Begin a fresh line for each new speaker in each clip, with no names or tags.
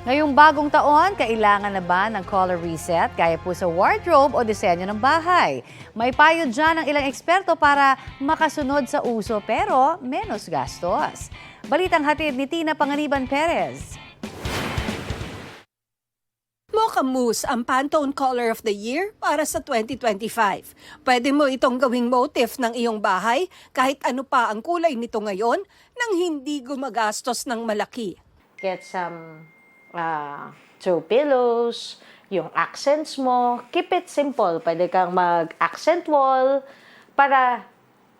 Ngayong bagong taon, kailangan na ba ng color reset gaya po sa wardrobe o disenyo ng bahay? May payo dyan ng ilang eksperto para makasunod sa uso pero menos gastos. Balitang hatid ni Tina Panganiban Perez.
Mocha Mousse ang Pantone Color of the Year para sa 2025. Pwede mo itong gawing motif ng iyong bahay kahit ano pa ang kulay nito ngayon nang hindi gumagastos ng malaki.
Get some throw pillows, yung accents mo, keep it simple. Pwede kang mag-accent wall para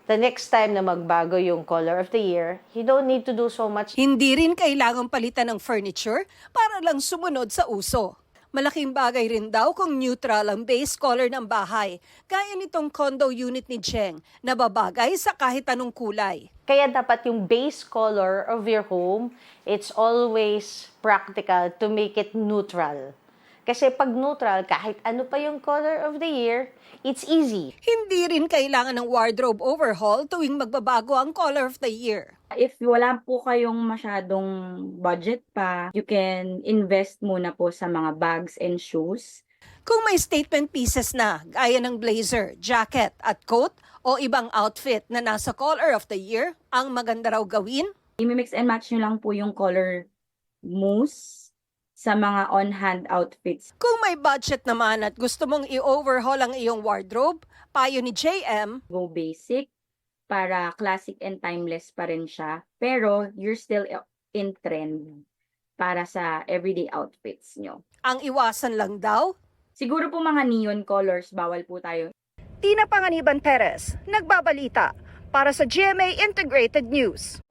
the next time na magbago yung color of the year, you don't need to do so much.
Hindi rin kailangang palitan ng furniture para lang sumunod sa uso. Malaking bagay rin daw kung neutral ang base color ng bahay, gaya nitong condo unit ni Cheng, na babagay sa kahit anong kulay.
Kaya dapat yung base color of your home, it's always practical to make it neutral. Kasi pag neutral, kahit ano pa yung color of the year, it's easy.
Hindi rin kailangan ng wardrobe overhaul tuwing magbabago ang color of the year.
If wala po kayong masyadong budget pa, you can invest muna po sa mga bags and shoes.
Kung may statement pieces na, gaya ng blazer, jacket at coat o ibang outfit na nasa color of the year, ang maganda raw gawin.
I-mix and match nyo lang po yung color mousse sa mga on-hand outfits.
Kung may budget naman at gusto mong i-overhaul ang iyong wardrobe, payo ni JM,
Go basic para classic and timeless pa rin siya. Pero you're still in trend para sa everyday outfits nyo.
ang iwasan lang daw.
Siguro po mga neon colors, bawal po tayo.
Tina Panganiban Perez, nagbabalita para sa GMA Integrated News.